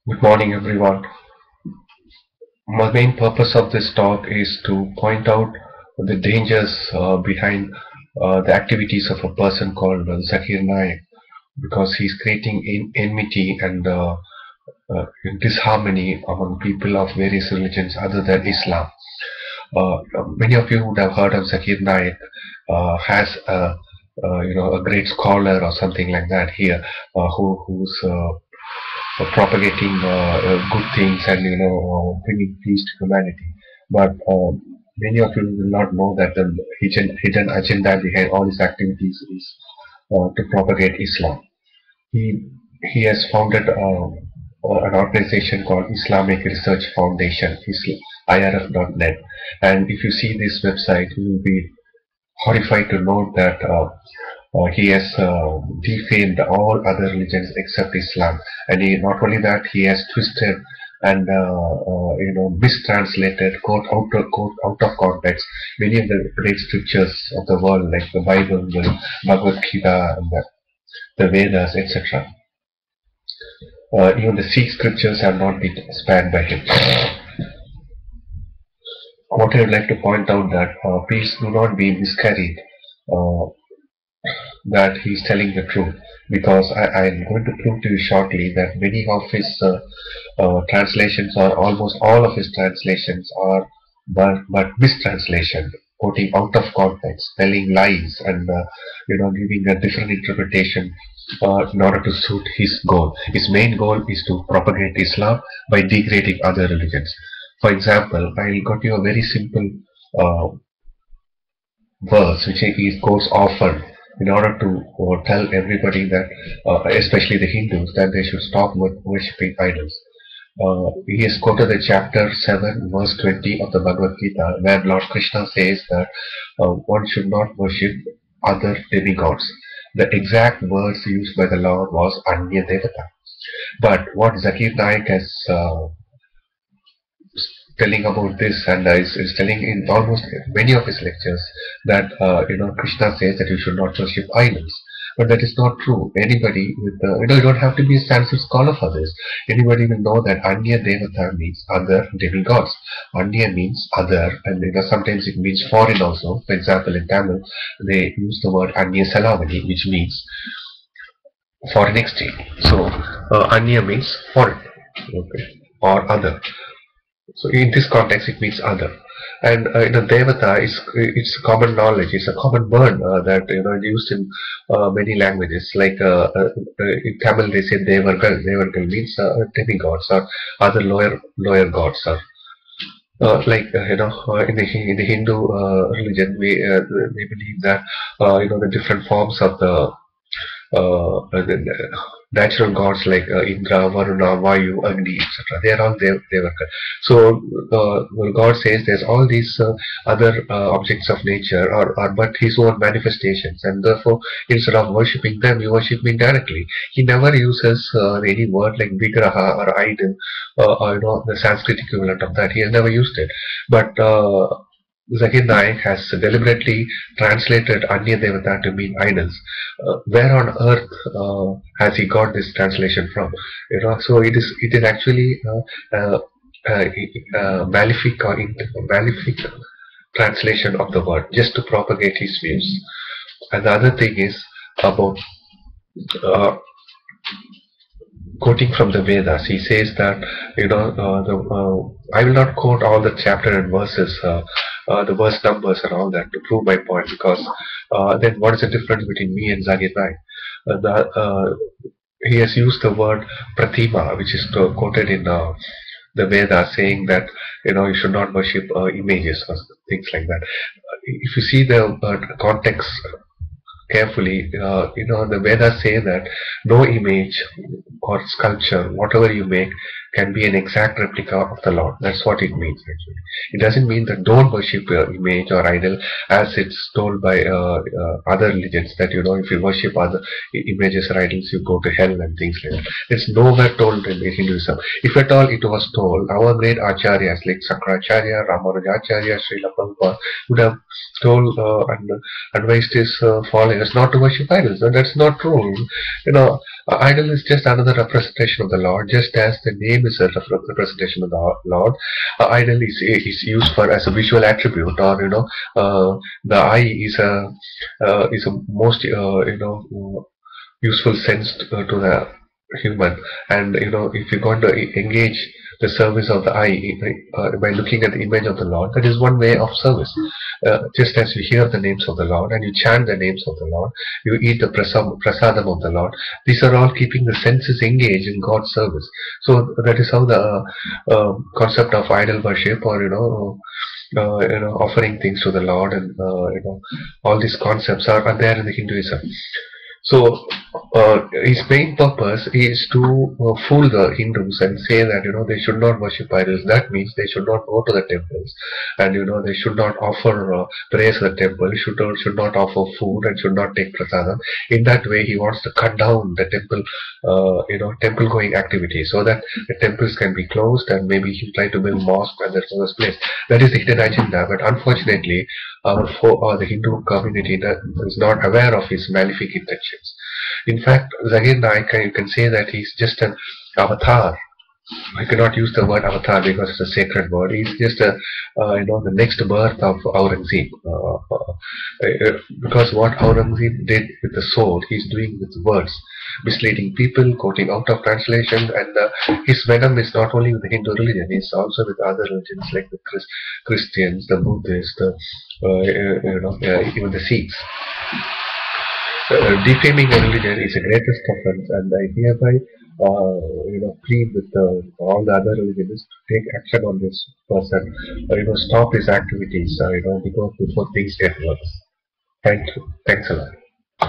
Good morning, everyone. My main purpose of this talk is to point out the dangers behind the activities of a person called Zakir Naik, because he's creating enmity and disharmony among people of various religions other than Islam. Many of you would have heard of Zakir Naik, has a great scholar or something like that here, who's propagating good things and bringing peace to humanity. But many of you will not know that the hidden agenda behind all his activities is to propagate Islam. He he has founded an organization called Islamic Research Foundation, IRF.net, and if you see this website, you will be horrified to note that he has defamed all other religions except Islam, and not only that, he has twisted and mistranslated, quote out of context, many of the great scriptures of the world, like the Bible, the Bhagavad Gita, and the Vedas, etc. Even the Sikh scriptures have not been spanned by him. What I would like to point out that please do not be miscarried uh, that he is telling the truth, because I am going to prove to you shortly that many of his translations, or almost all of his translations, are but mistranslation, quoting out of context, telling lies, and giving a different interpretation in order to suit his goal. His main goal is to propagate Islam by degrading other religions. For example, I'll go to a very simple uh, verse which he quotes often in order to tell everybody that, especially the Hindus, that they should stop worshipping idols. He has quoted the chapter 7, verse 20 of the Bhagavad Gita, where Lord Krishna says that one should not worship other demigods. The exact words used by the Lord was Anya Devata. But what Zakir Naik has telling about this, and is telling in almost many of his lectures that Krishna says that you should not worship idols, but that is not true. Anybody with you don't have to be a Sanskrit scholar for this. Anybody will know that Anya Devata means other demigods. Anya means other, and sometimes it means foreign also. For example, in Tamil they use the word Anya Salavani, which means foreign exchange. So Anya means foreign, okay, or other. So in this context, it means other. And Devata is, it's common knowledge. It's a common word that used in many languages. Like in Tamil, they say Devargal. Devargal means demigods or other lower gods. Or in the Hindu religion, we believe that the different forms of the natural gods like Indra, Varuna, Vayu, Agni, etc. They are all Devaka. So God says there's all these other objects of nature are but His own manifestations, and therefore instead of worshipping them, you worship me directly. He never uses any word like Vigraha or idol, or the Sanskrit equivalent of that. He has never used it, but Zakir Naik has deliberately translated Anya Devata to mean idols. Where on earth has he got this translation from? So it is actually malefic or malefic translation of the word, just to propagate his views. And the other thing is about quoting from the Vedas. He says that I will not quote all the chapter and verses, the verse numbers and all that to prove my point, because then what is the difference between me and Zakir Naik? He has used the word pratima, which is quoted in the Vedas, saying that you should not worship images or things like that. If you see the context carefully, the Vedas say that no image or sculpture, whatever you make, can be an exact replica of the Lord. That's what it means actually. It doesn't mean that don't worship your image or idol, as it's told by other religions that if you worship other images or idols you go to hell and things like that. It's nowhere told in Hinduism. If at all it was told, our great acharyas like Sakracharya, Ramanujacharya, Srila Prabhupada would have told and advised his followers not to worship idols. And that's not true. Idol is just another representation of the Lord, just as the name is a representation of the Lord. Idol is used for as a visual attribute, or the eye is a most useful sense to the human. And if you're going to engage the service of the eye by looking at the image of the Lord, that is one way of service. Just as you hear the names of the Lord and you chant the names of the Lord, you eat the prasadam of the Lord, these are all keeping the senses engaged in God's service. So that is how the concept of idol worship, or offering things to the Lord, and all these concepts are there in the Hinduism. So his main purpose is to fool the Hindus and say that they should not worship idols. That means they should not go to the temples, and they should not offer prayers at the temple, should not offer food, and should not take prasadam. In that way, he wants to cut down the temple, temple going activity, so that the temples can be closed, and maybe he try to build mosque and that's the place. That is the hidden agenda. But unfortunately, the Hindu community is not aware of his malefic intentions. In fact, Zakir Naik, you can say that he's just an avatar. I cannot use the word avatar because it's a sacred word. He's just the next birth of Aurangzeb. Because what Aurangzeb did with the sword, he's doing with words, misleading people, quoting out of translation, and his venom is not only with the Hindu religion, it's also with other religions like the Christians, the Buddhists, even the Sikhs. Defaming a religion is the greatest offense, and I hereby plead with all the other religions to take action on this person, stop his activities, before things get worse. Thank you. Thanks a lot.